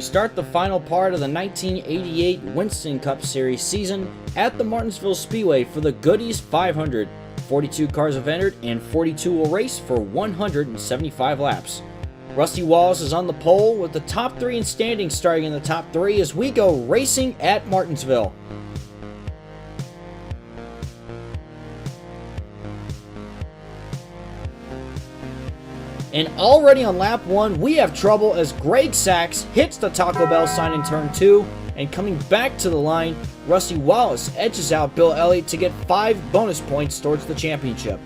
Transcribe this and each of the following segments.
Start the final part of the 1988 Winston Cup Series season at the Martinsville Speedway for the Goodies 500. 42 cars have entered and 42 will race for 175 laps. Rusty Wallace is on the pole with the top 3 in standings starting in the top 3 as we go racing at Martinsville. And already on lap 1, we have trouble as Greg Sachs hits the Taco Bell sign in turn 2, and coming back to the line, Rusty Wallace edges out Bill Elliott to get 5 bonus points towards the championship.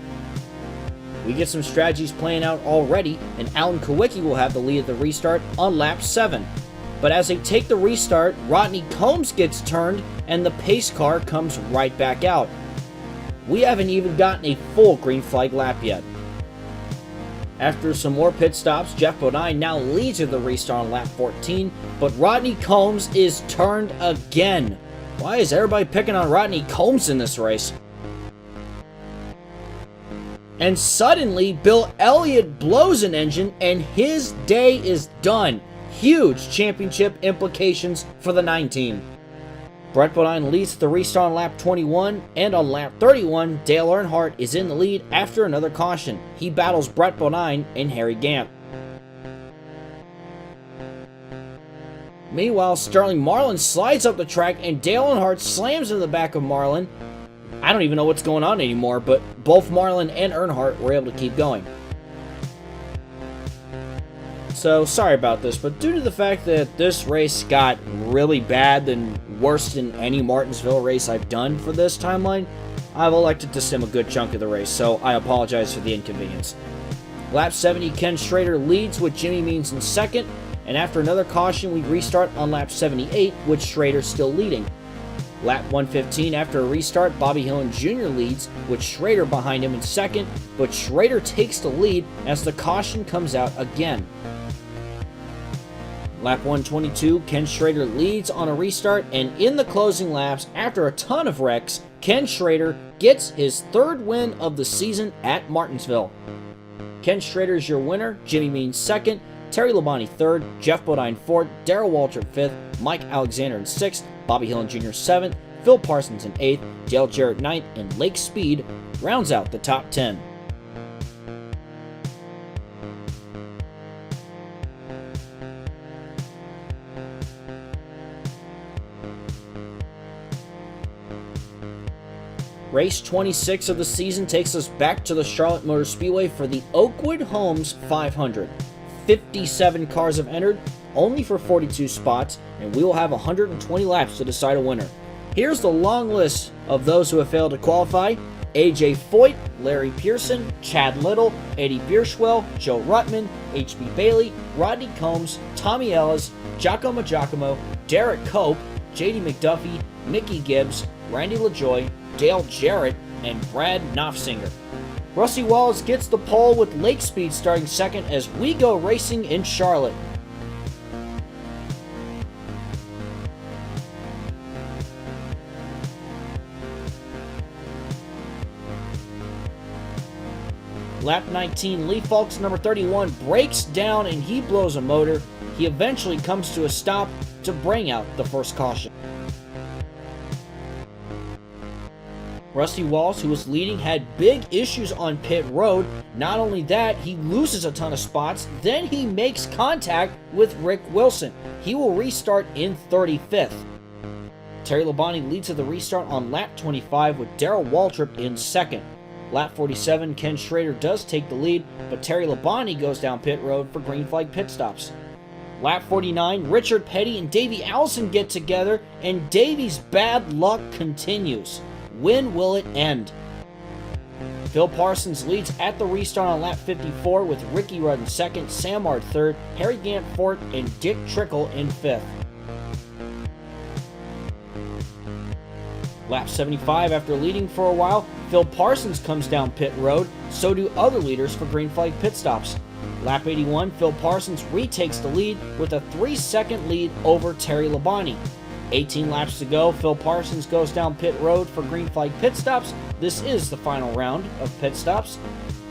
We get some strategies playing out already, and Alan Kawicki will have the lead at the restart on lap 7. But as they take the restart, Rodney Combs gets turned, and the pace car comes right back out. We haven't even gotten a full green flag lap yet. After some more pit stops, Geoff Bodine now leads at the restart on lap 14, but Rodney Combs is turned again. Why is everybody picking on Rodney Combs in this race? And suddenly, Bill Elliott blows an engine and his day is done. Huge championship implications for the 9 team. Brett Bodine leads the restart on lap 21, and on lap 31, Dale Earnhardt is in the lead after another caution. He battles Brett Bodine and Harry Gant. Meanwhile, Sterling Marlin slides up the track and Dale Earnhardt slams into the back of Marlin. I don't even know what's going on anymore, but both Marlin and Earnhardt were able to keep going. So, sorry about this, but due to the fact that this race got really bad and worse than any Martinsville race I've done for this timeline, I've elected to sim a good chunk of the race, so I apologize for the inconvenience. Lap 70, Ken Schrader leads with Jimmy Means in second, and after another caution, we restart on lap 78 with Schrader still leading. Lap 115, after a restart, Bobby Hillin Jr. leads with Schrader behind him in second, but Schrader takes the lead as the caution comes out again. Lap 122, Ken Schrader leads on a restart, and in the closing laps, after a ton of wrecks, Ken Schrader gets his 3rd win of the season at Martinsville. Ken Schrader is your winner, Jimmy Means 2nd, Terry Labonte 3rd, Geoff Bodine 4th, Darrell Waltrip 5th, Mike Alexander in 6th, Bobby Hillin Jr. 7th, Phil Parsons in 8th, Dale Jarrett 9th, and Lake Speed rounds out the top 10. Race 26 of the season takes us back to the Charlotte Motor Speedway for the Oakwood Homes 500. 57 cars have entered, only for 42 spots, and we will have 120 laps to decide a winner. Here's the long list of those who have failed to qualify: AJ Foyt, Larry Pearson, Chad Little, Eddie Bierschwell, Joe Ruttman, H.B. Bailey, Rodney Combs, Tommy Ellis, Giacomo Giacomo, Derek Cope, J.D. McDuffie, Mickey Gibbs, Randy LaJoy, Dale Jarrett, and Brad Knopfsinger. Rusty Wallace gets the pole with Lake Speed starting second as we go racing in Charlotte. Lap 19, Lee Falks number 31 breaks down and he blows a motor. He eventually comes to a stop to bring out the first caution. Rusty Wallace, who was leading, had big issues on pit road. Not only that, he loses a ton of spots, then he makes contact with Rick Wilson. He will restart in 35th. Terry Labonte leads at the restart on lap 25 with Darrell Waltrip in second. Lap 47, Ken Schrader does take the lead, but Terry Labonte goes down pit road for green flag pit stops. Lap 49, Richard Petty and Davey Allison get together, and Davey's bad luck continues. When will it end? Phil Parsons leads at the restart on lap 54 with Ricky Rudd in second, Sam Ard third, Harry Gant fourth, and Dick Trickle in fifth. Lap 75, after leading for a while, Phil Parsons comes down pit road, so do other leaders for green flag pit stops. Lap 81, Phil Parsons retakes the lead with a 3-second lead over Terry Labonte. 18 laps to go, Phil Parsons goes down pit road for green flag pit stops. This is the final round of pit stops.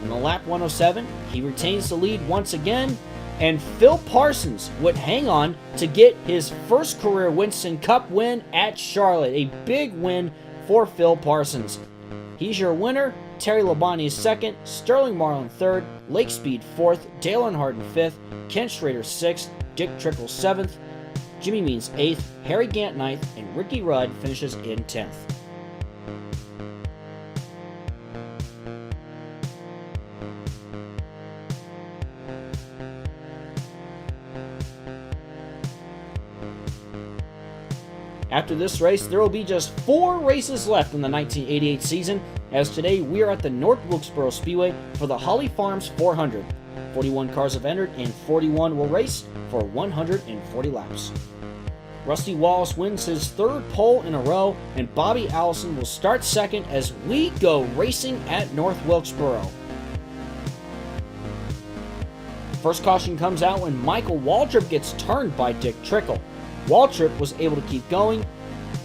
And on lap 107, he retains the lead once again, and Phil Parsons would hang on to get his first career Winston Cup win at Charlotte. A big win for Phil Parsons. He's your winner. Terry Labonte is second, Sterling Marlin third, Lake Speed fourth, Dale Earnhardt in fifth, Ken Schrader sixth, Dick Trickle seventh, Jimmy Means 8th, Harry Gant 9th, and Ricky Rudd finishes in 10th. After this race, there will be just 4 races left in the 1988 season, as today we are at the North Wilkesboro Speedway for the Holly Farms 400. 41 cars have entered and 41 will race for 140 laps. Rusty Wallace wins his 3rd pole in a row, and Bobby Allison will start second as we go racing at North Wilkesboro. First caution comes out when Michael Waltrip gets turned by Dick Trickle. Waltrip was able to keep going,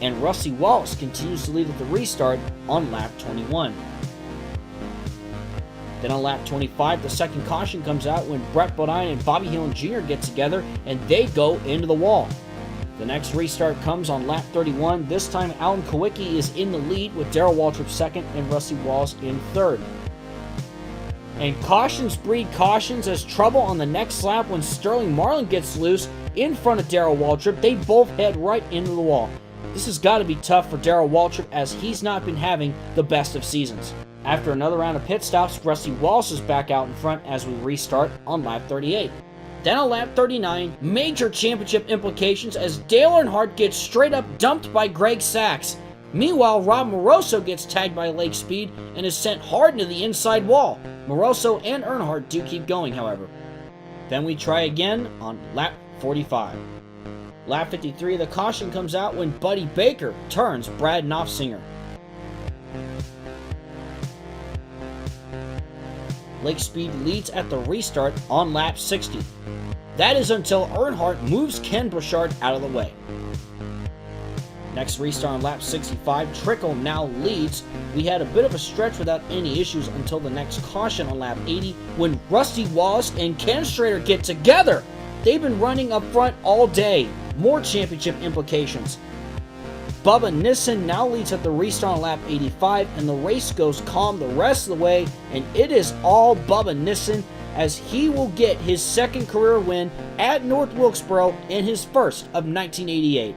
and Rusty Wallace continues to lead at the restart on lap 21. Then on lap 25, the second caution comes out when Brett Bodine and Bobby Hillin Jr. get together, and they go into the wall. The next restart comes on lap 31. This time, Alan Kowicki is in the lead with Darrell Waltrip second and Rusty Wallace in third. And cautions breed cautions as trouble on the next lap when Sterling Marlin gets loose in front of Darrell Waltrip. They both head right into the wall. This has got to be tough for Darrell Waltrip as he's not been having the best of seasons. After another round of pit stops, Rusty Wallace is back out in front as we restart on lap 38. Then on lap 39, major championship implications as Dale Earnhardt gets straight up dumped by Greg Sachs. Meanwhile, Rob Moroso gets tagged by Lake Speed and is sent hard into the inside wall. Moroso and Earnhardt do keep going, however. Then we try again on lap 45. Lap 53, the caution comes out when Buddy Baker turns Brad Knopfsinger. Lake Speed leads at the restart on lap 60. That is until Earnhardt moves Ken Bouchard out of the way. Next restart on lap 65, Trickle now leads. We had a bit of a stretch without any issues until the next caution on lap 80 when Rusty Wallace and Ken Schrader get together. They've been running up front all day. More championship implications. Bubba Nissen now leads at the restart on lap 85, and the race goes calm the rest of the way, and it is all Bubba Nissen as he will get his second career win at North Wilkesboro in his first of 1988.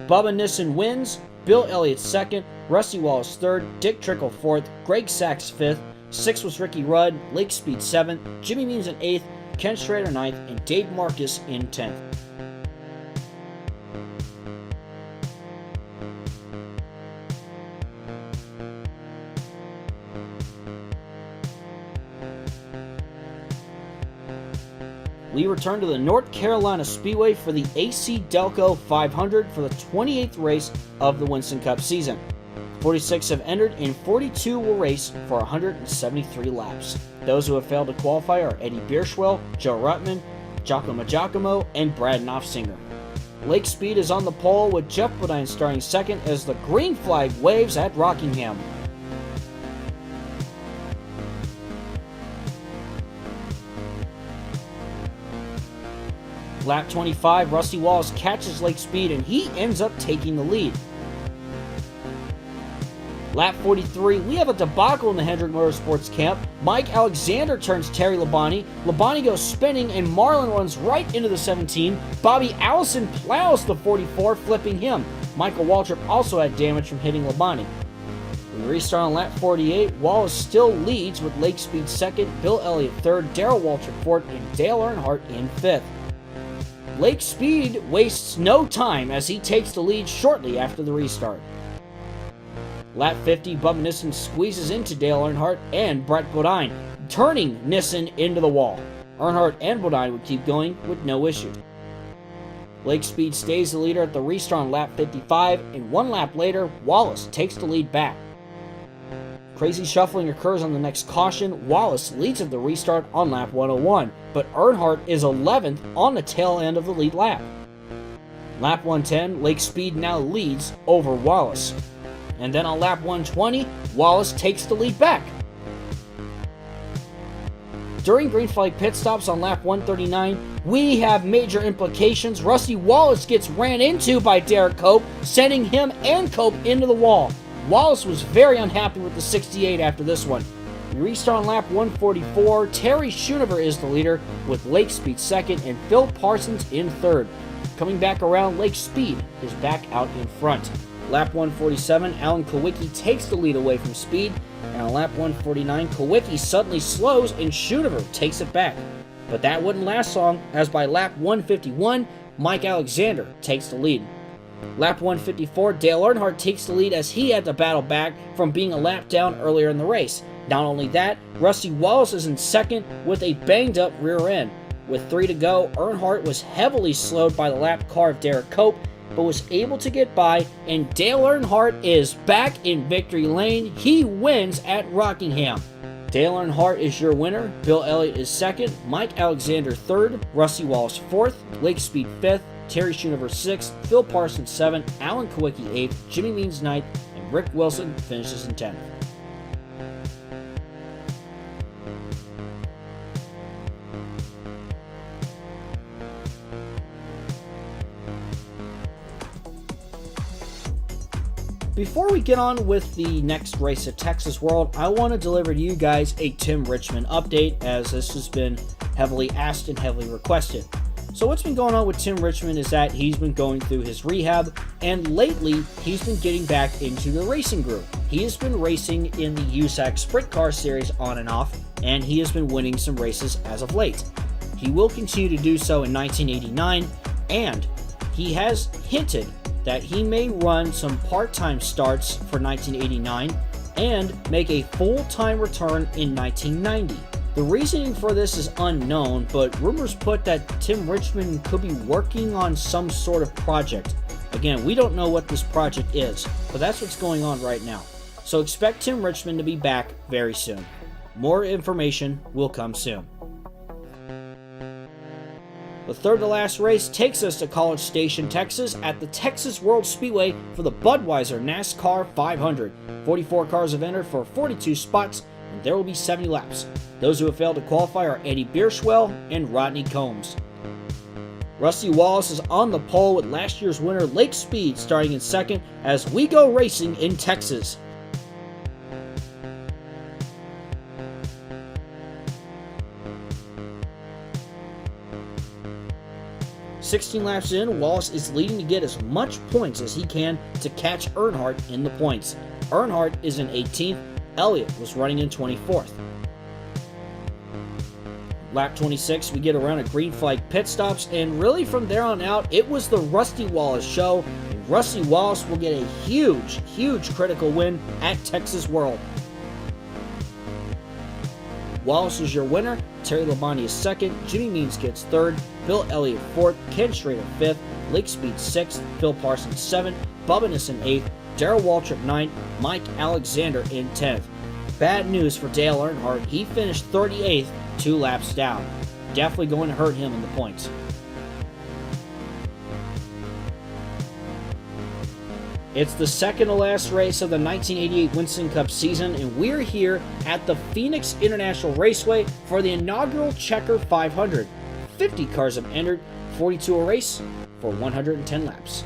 Bubba Nissen wins, Bill Elliott second, Rusty Wallace third, Dick Trickle fourth, Greg Sachs fifth, sixth was Ricky Rudd, Lake Speed seventh, Jimmy Means in eighth, Ken Schrader ninth, and Dave Marcis in 10th. We return to the North Carolina Speedway for the AC Delco 500 for the 28th race of the Winston Cup season. 46 have entered and 42 will race for 173 laps. Those who have failed to qualify are Eddie Bierschwell, Joe Ruttman, Giacomo, and Brad Knopfsinger. Lake Speed is on the pole with Geoff Bodine starting second as the green flag waves at Rockingham. Lap 25, Rusty Wallace catches Lake Speed and he ends up taking the lead. Lap 43, we have a debacle in the Hendrick Motorsports camp. Mike Alexander turns Terry Labonte. Labonte goes spinning and Marlin runs right into the 17. Bobby Allison plows the 44, flipping him. Michael Waltrip also had damage from hitting Labonte. When we restart on lap 48, Wallace still leads with Lake Speed second, Bill Elliott third, Darrell Waltrip fourth, and Dale Earnhardt in fifth. Lake Speed wastes no time as he takes the lead shortly after the restart. Lap 50, Bubba Nissen squeezes into Dale Earnhardt and Brett Bodine, turning Nissen into the wall. Earnhardt and Bodine would keep going with no issue. Lake Speed stays the leader at the restart on lap 55, and 1 lap later, Wallace takes the lead back. Crazy shuffling occurs on the next caution. Wallace leads at the restart on lap 101, but Earnhardt is 11th on the tail end of the lead lap. Lap 110, Lake Speed now leads over Wallace. And then on lap 120, Wallace takes the lead back. During green flag pit stops on lap 139, we have major implications. Rusty Wallace gets ran into by Derek Cope, sending him and Cope into the wall. Wallace was very unhappy with the 68 after this one. We restart on lap 144. Terry Schoonover is the leader, with Lake Speed second and Phil Parsons in third. Coming back around, Lake Speed is back out in front. Lap 147, Alan Kulwicki takes the lead away from Speed, and on lap 149, Kulwicki suddenly slows and Schoonover takes it back. But that wouldn't last long, as by lap 151, Mike Alexander takes the lead. Lap 154, Dale Earnhardt takes the lead as he had to battle back from being a lap down earlier in the race. Not only that, Rusty Wallace is in second with a banged up rear end. With 3 to go, Earnhardt was heavily slowed by the lap car of Derek Cope, but was able to get by, and Dale Earnhardt is back in victory lane. He wins at Rockingham. Dale Earnhardt is your winner. Bill Elliott is second, Mike Alexander third, Rusty Wallace fourth, Lake Speed fifth, Terry Schoonover sixth, Phil Parsons seventh, Alan Kulwicki eighth, Jimmy Means ninth, and Rick Wilson finishes in 10th. Before we get on with the next race at Texas World, I want to deliver to you guys a Tim Richmond update, as this has been heavily asked and heavily requested. So what's been going on with Tim Richmond is that he's been going through his rehab, and lately he's been getting back into the racing group. He has been racing in the USAC Sprint Car Series on and off, and he has been winning some races as of late. He will continue to do so in 1989, and he has hinted that he may run some part-time starts for 1989 and make a full-time return in 1990. The reasoning for this is unknown, but rumors put that Tim Richmond could be working on some sort of project. Again, we don't know what this project is, but that's what's going on right now. So expect Tim Richmond to be back very soon. More information will come soon. The third to last race takes us to College Station, Texas at the Texas World Speedway for the Budweiser NASCAR 500. 44 cars have entered for 42 spots, and there will be 70 laps. Those who have failed to qualify are Eddie Bierschwell and Rodney Combs. Rusty Wallace is on the pole with last year's winner Lake Speed starting in second as we go racing in Texas. "16 laps in, Wallace is leading to get as much points as he can to catch Earnhardt in the points. Earnhardt is in 18th, Elliott was running in 24th. Lap 26, we get around a green flag pit stops, and really from there on out, it was the Rusty Wallace show, and Rusty Wallace will get a huge critical win at Texas World. Wallace is your winner, Terry Labonte is second, Jimmy Means gets third, Bill Elliott fourth, Ken Schrader fifth, Lake Speed sixth, Phil Parsons seventh, Bubba Nissen eighth, Darrell Waltrip ninth, Mike Alexander in 10th. Bad news for Dale Earnhardt, he finished 38th, 2 laps down. Definitely going to hurt him in the points. It's the second to last race of the 1988 Winston Cup season, and we're here at the Phoenix International Raceway for the inaugural Checker 500. 50 cars have entered, 42 a race for 110 laps.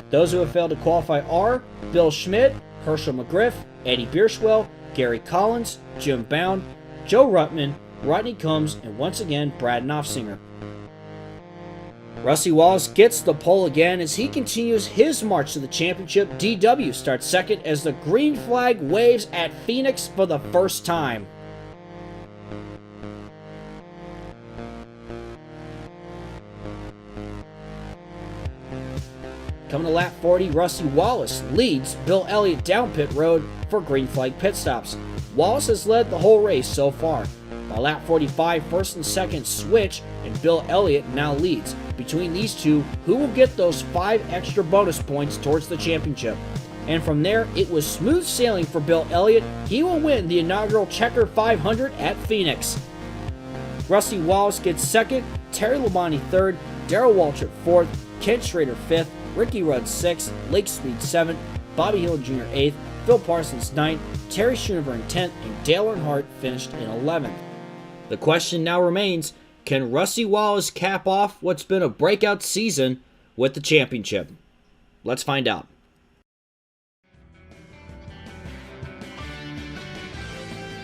Those who have failed to qualify are Bill Schmidt, Herschel McGriff, Eddie Bierschwell, Gary Collins, Jim Bound, Joe Ruttman, Rodney Combs, and once again Brad Knopfsinger. Rusty Wallace gets the pole again as he continues his march to the championship. DW starts second as the green flag waves at Phoenix for the first time. Coming to lap 40, Rusty Wallace leads Bill Elliott down pit road for green flag pit stops. Wallace has led the whole race so far. By lap 45, first and second switch, and Bill Elliott now leads. between these two who will get those 5 extra bonus points towards the championship. And from there, it was smooth sailing for Bill Elliott. He will win the inaugural Checker 500 at Phoenix. Rusty Wallace gets second, Terry Labonte third, Darrell Waltrip fourth, Kent Schrader fifth, Ricky Rudd 6th, Lake Speed 7th, Bobby Hill Jr. 8th, Phil Parsons 9th, Terry Schoonover in 10th, and Dale Earnhardt finished in 11th. The question now remains, can Rusty Wallace cap off what's been a breakout season with the championship? Let's find out.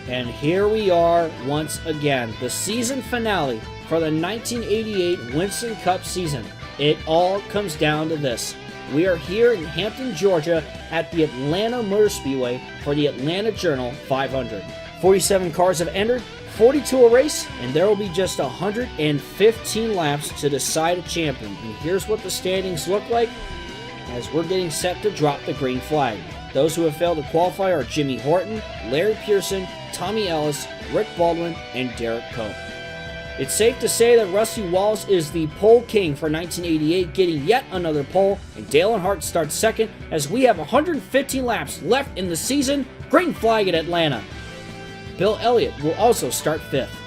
And here we are once again, the season finale for the 1988 Winston Cup season. It all comes down to this. We are here in Hampton, Georgia at the Atlanta Motor Speedway for the Atlanta Journal 500. 47 cars have entered, 42 a race, and there will be just 115 laps to decide a champion. And here's what the standings look like as we're getting set to drop the green flag. Those who have failed to qualify are Jimmy Horton, Larry Pearson, Tommy Ellis, Rick Baldwin, and Derek Cope. It's safe to say that Rusty Wallace is the pole king for 1988, getting yet another pole, and Dale Earnhardt starts second as we have 115 laps left in the season. Green flag at Atlanta. Bill Elliott will also start fifth.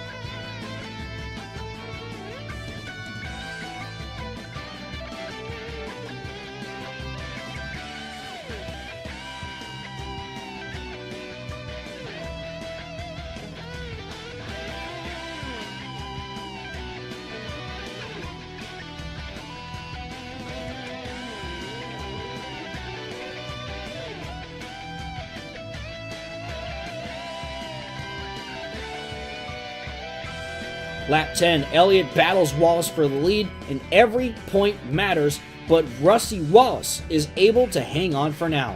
Lap 10, Elliott battles Wallace for the lead, and every point matters, but Rusty Wallace is able to hang on for now.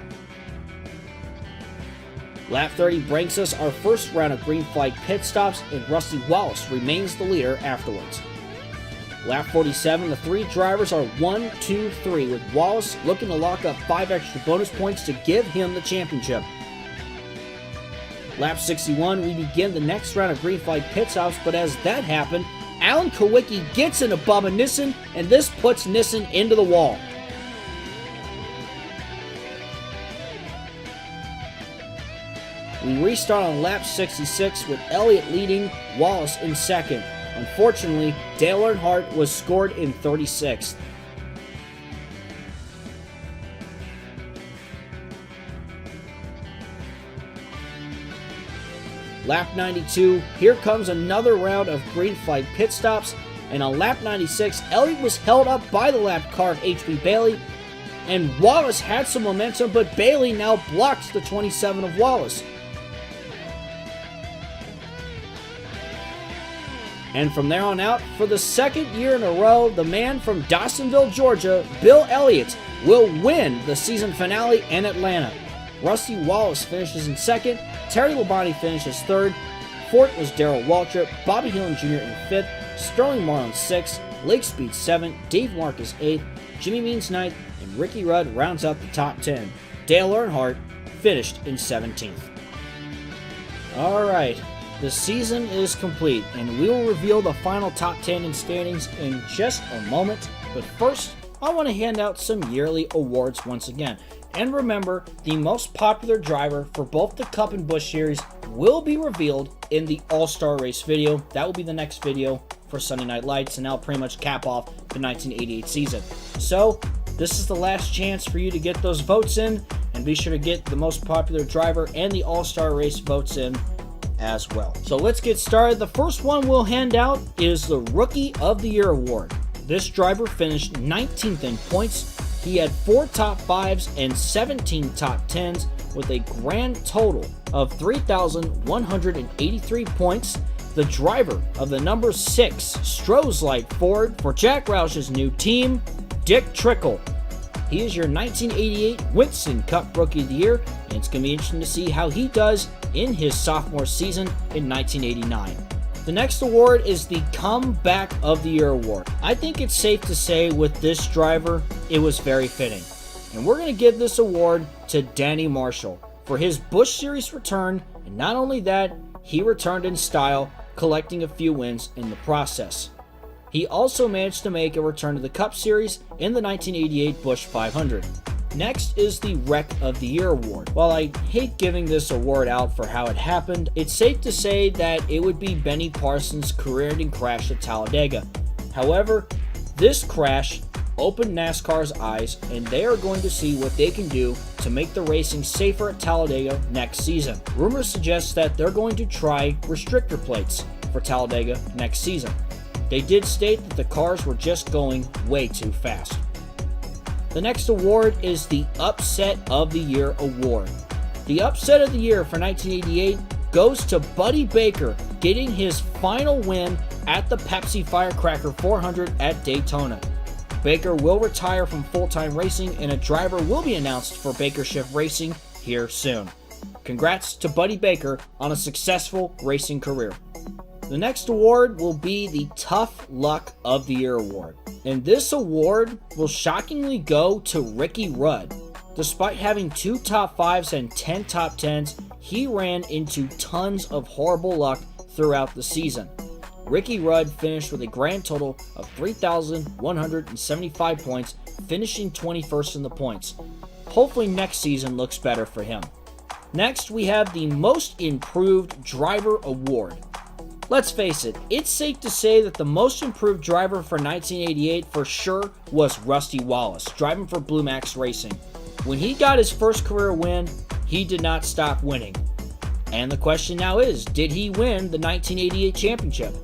Lap 30 brings us our first round of green flag pit stops, and Rusty Wallace remains the leader afterwards. Lap 47, the 3 drivers are 1, 2, 3, with Wallace looking to lock up 5 extra bonus points to give him the championship. Lap 61, we begin the next round of green flag pit stops, but as that happened, Alan Kowicki gets into Bubba Nissen, and this puts Nissen into the wall. We restart on lap 66 with Elliott leading, Wallace in second. Unfortunately, Dale Earnhardt was scored in 36th. Lap 92, here comes another round of green flag pit stops, and on lap 96, Elliott was held up by the lap car of H.B. Bailey, and Wallace had some momentum, but Bailey now blocks the 27 of Wallace. And from there on out, for the second year in a row, the man from Dawsonville, Georgia, Bill Elliott, will win the season finale in Atlanta. Rusty Wallace finishes in second, Terry Labonte finishes third, fourth was Darrell Waltrip, Bobby Hill Jr. in fifth, Sterling Marlin 6th, Lake Speed 7th, Dave Marcus 8th, Jimmy Means 9th, and Ricky Rudd rounds out the top 10. Dale Earnhardt finished in 17th. Alright, the season is complete, and we will reveal the final top 10 in standings in just a moment. But first, I want to hand out some yearly awards once again. And remember, the most popular driver for both the Cup and Busch Series will be revealed in the All-Star Race video. That will be the next video for Sunday Night Lights, and that'll pretty much cap off the 1988 season. So, this is the last chance for you to get those votes in, and be sure to get the most popular driver and the All-Star Race votes in as well. So let's get started. The first one we'll hand out is the Rookie of the Year award. This driver finished 19th in points. He had 4 top 5s and 17 top 10s with a grand total of 3,183 points. The driver of the number 6 Stroh's Light Ford for Jack Roush's new team, Dick Trickle. He is your 1988 Winston Cup Rookie of the Year, and it's going to be interesting to see how he does in his sophomore season in 1989. The next award is the Comeback of the Year award. I think it's safe to say with this driver, it was very fitting. And we're going to give this award to Danny Marshall for his Busch Series return, and not only that, he returned in style, collecting a few wins in the process. He also managed to make a return to the Cup Series in the 1988 Busch 500. Next is the Wreck of the Year award. While I hate giving this award out for how it happened, it's safe to say that it would be Benny Parsons' career-ending crash at Talladega. However, this crash opened NASCAR's eyes, and they are going to see what they can do to make the racing safer at Talladega next season. Rumors suggest that they're going to try restrictor plates for Talladega next season. They did state that the cars were just going way too fast. The next award is the Upset of the Year award. The Upset of the Year for 1988 goes to Buddy Baker, getting his final win at the Pepsi Firecracker 400 at Daytona. Baker will retire from full-time racing, and a driver will be announced for Baker Shift Racing here soon. Congrats to Buddy Baker on a successful racing career. The next award will be the Tough Luck of the Year award. And this award will shockingly go to Ricky Rudd. Despite having 2 top 5s and 10 top 10s, he ran into tons of horrible luck throughout the season. Ricky Rudd finished with a grand total of 3,175 points, finishing 21st in the points. Hopefully next season looks better for him. Next, we have the Most Improved Driver award. Let's face it, it's safe to say that the most improved driver for 1988 for sure was Rusty Wallace, driving for Blue Max Racing. When he got his first career win, he did not stop winning. And the question now is, did he win the 1988 championship?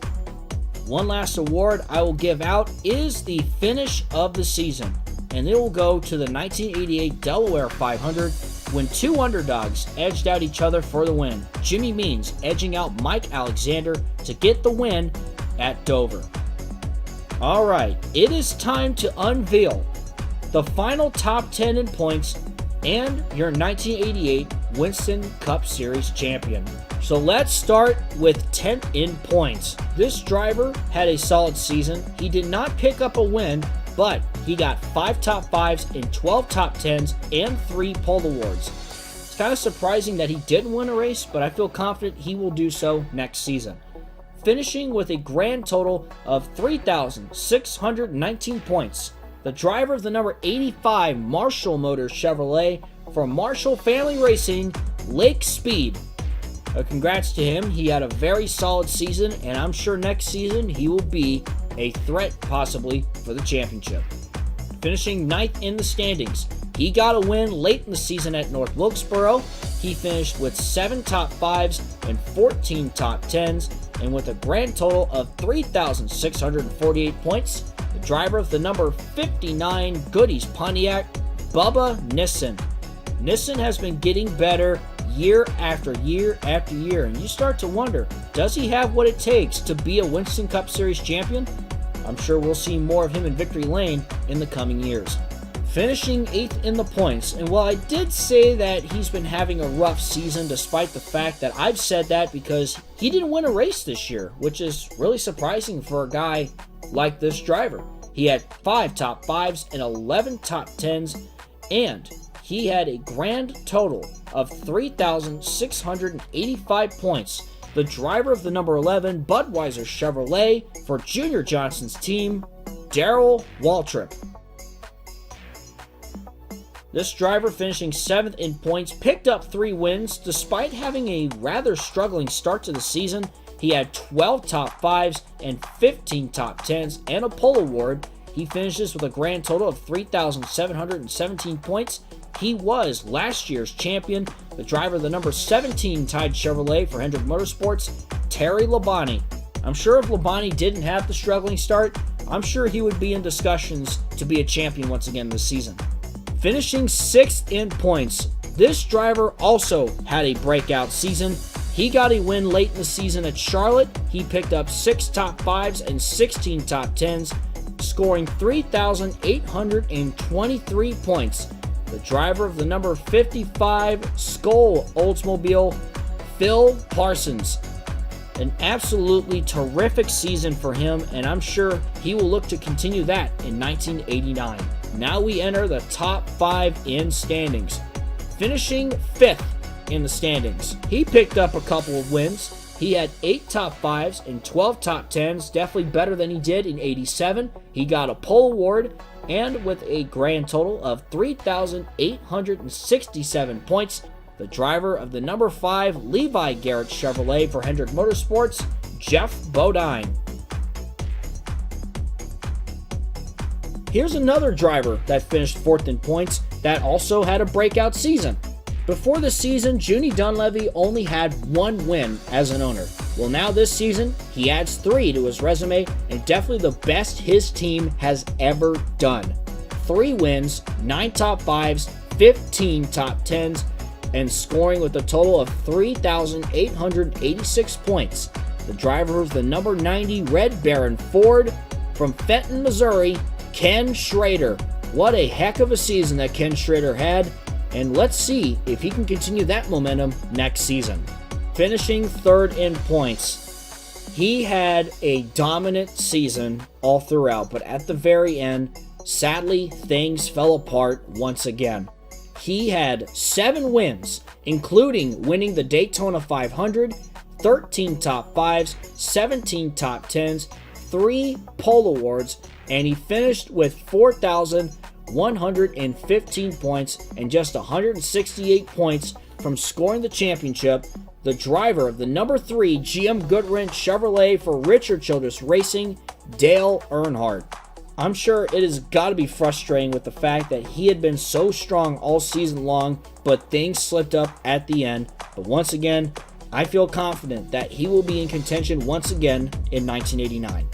One last award I will give out is the Finish of the Season, and it will go to the 1988 Delaware 500 when 2 underdogs edged out each other for the win. Jimmy Means edging out Mike Alexander to get the win at Dover. Alright, it is time to unveil the final top 10 in points and your 1988 Winston Cup Series champion. So let's start with 10th in points. This driver had a solid season. He did not pick up a win, but he got 5 top 5s and 12 top 10s and 3 pole awards. It's kind of surprising that he didn't win a race, but I feel confident he will do so next season. Finishing with a grand total of 3,619 points, the driver of the number 85 Marshall Motors Chevrolet from Marshall Family Racing, Lake Speed. Congrats to him. He had a very solid season, and I'm sure next season he will be a threat possibly for the championship. Finishing 9th in the standings, he got a win late in the season at North Wilkesboro. He finished with 7 top 5s and 14 top 10s, and with a grand total of 3,648 points, the driver of the number 59 Goodies Pontiac, Bubba Nissen. Nissen has been getting better year after year after year, and you start to wonder, does he have what it takes to be a Winston Cup Series champion? I'm sure we'll see more of him in victory lane in the coming years. Finishing 8th in the points, and while I did say that he's been having a rough season, despite the fact that I've said that because he didn't win a race this year, which is really surprising for a guy like this driver. He had 5 top 5s and 11 top 10s, and he had a grand total of 3,685 points. The driver of the number 11 Budweiser Chevrolet for Junior Johnson's team, Darrell Waltrip. This driver, finishing 7th in points, picked up 3 wins. Despite having a rather struggling start to the season, he had 12 top 5s and 15 top 10s and a pole award. He finishes with a grand total of 3,717 points. He was last year's champion, the driver of the number 17 Tide Chevrolet for Hendrick Motorsports, Terry Labonte. I'm sure if Labonte didn't have the struggling start, I'm sure he would be in discussions to be a champion once again this season. Finishing 6th in points, this driver also had a breakout season. He got a win late in the season at Charlotte. He picked up 6 top 5s and 16 top 10s, scoring 3,823 points. The driver of the number 55 Skoal Oldsmobile, Phil Parsons. An absolutely terrific season for him, and I'm sure he will look to continue that in 1989. Now we enter the top 5 in standings. Finishing 5th in the standings, he picked up a couple of wins. He had 8 top 5s and 12 top 10s, definitely better than he did in 87. He got a pole award, and with a grand total of 3,867 points, the driver of the number 5 Levi Garrett Chevrolet for Hendrick Motorsports, Geoff Bodine. Here's another driver that finished 4th in points that also had a breakout season. Before the season, Junie Donlavey only had 1 win as an owner. Well, now this season, he adds 3 to his resume, and definitely the best his team has ever done. 3 wins, 9 top 5s, 15 top 10s, and scoring with a total of 3,886 points. The driver of the number 90 Red Baron Ford from Fenton, Missouri, Ken Schrader. What a heck of a season that Ken Schrader had, and let's see if he can continue that momentum next season. Finishing 3rd in points, he had a dominant season all throughout, but at the very end, sadly, things fell apart once again. He had 7 wins, including winning the Daytona 500, 13 top 5s, 17 top 10s, 3 pole awards, and he finished with 4,115 points and just 168 points from scoring the championship. The driver of the number 3 GM Goodwrench Chevrolet for Richard Childress Racing, Dale Earnhardt. I'm sure it has got to be frustrating with the fact that he had been so strong all season long, but things slipped up at the end. But once again, I feel confident that he will be in contention once again in 1989.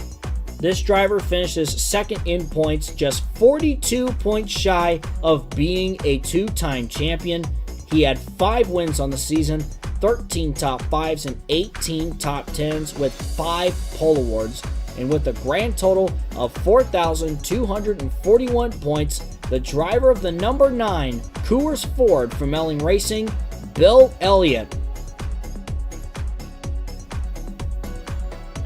This driver finishes 2nd in points, just 42 points shy of being a 2-time champion. He had 5 wins on the season, 13 top 5s and 18 top 10s with 5 pole awards. And with a grand total of 4,241 points, the driver of the number 9 Coors Ford from Melling Racing, Bill Elliott.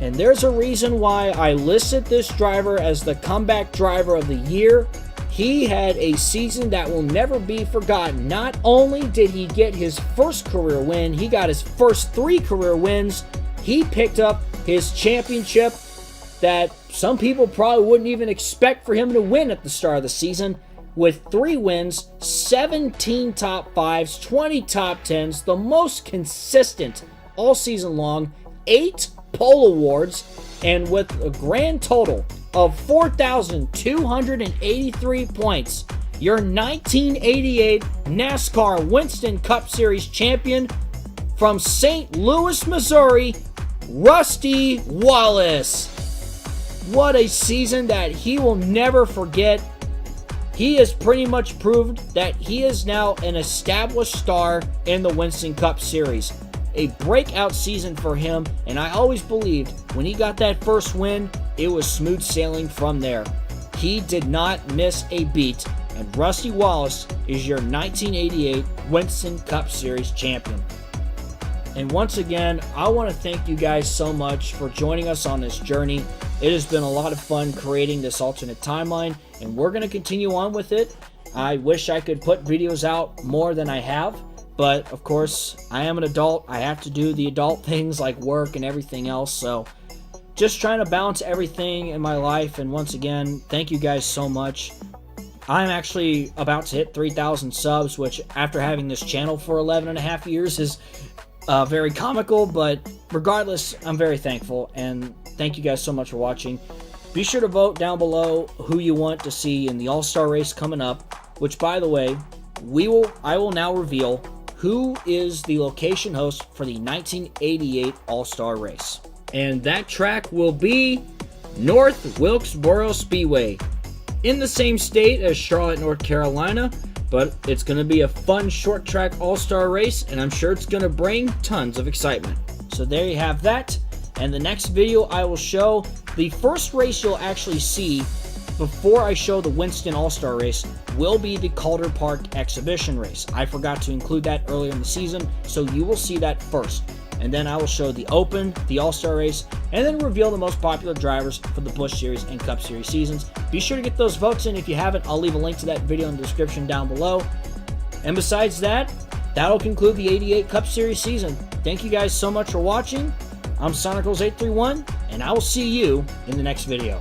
And there's a reason why I listed this driver as the comeback driver of the year. He had a season that will never be forgotten. Not only did he get his first career win, he got his first 3 career wins. He picked up his championship that some people probably wouldn't even expect for him to win at the start of the season, with 3 wins, 17 top 5s, 20 top 10s, the most consistent all season long, 8 pole awards, and with a grand total of 4,283 points, your 1988 NASCAR Winston Cup Series champion from St. Louis, Missouri, Rusty Wallace. What a season that he will never forget. He has pretty much proved that he is now an established star in the Winston Cup Series. A breakout season for him, and I always believed when he got that first win, it was smooth sailing from there. He did not miss a beat, and Rusty Wallace is your 1988 Winston Cup Series champion. And once again, I want to thank you guys so much for joining us on this journey. It has been a lot of fun creating this alternate timeline, and we're going to continue on with it. I wish I could put videos out more than I have, but of course, I am an adult. I have to do the adult things like work and everything else, so just trying to balance everything in my life. And once again, thank you guys so much. I'm actually about to hit 3,000 subs, which after having this channel for 11 and a half years is very comical, but regardless, I'm very thankful, and thank you guys so much for watching. Be sure to vote down below who you want to see in the All-Star race coming up, which, by the way, I will now reveal who is the location host for the 1988 All-Star race. And that track will be North Wilkesboro Speedway, in the same state as Charlotte, North Carolina, but it's going to be a fun short track all-star race, and I'm sure it's going to bring tons of excitement. So there you have that, and the next video I will show, the first race you'll actually see before I show the Winston All-Star race will be the Calder Park Exhibition race. I forgot to include that earlier in the season, so you will see that first. And then I will show the Open, the All-Star race, and then reveal the most popular drivers for the Busch Series and Cup Series seasons. Be sure to get those votes in. If you haven't, I'll leave a link to that video in the description down below. And besides that, that'll conclude the 88 Cup Series season. Thank you guys so much for watching, I'm Sonicals831, and I will see you in the next video.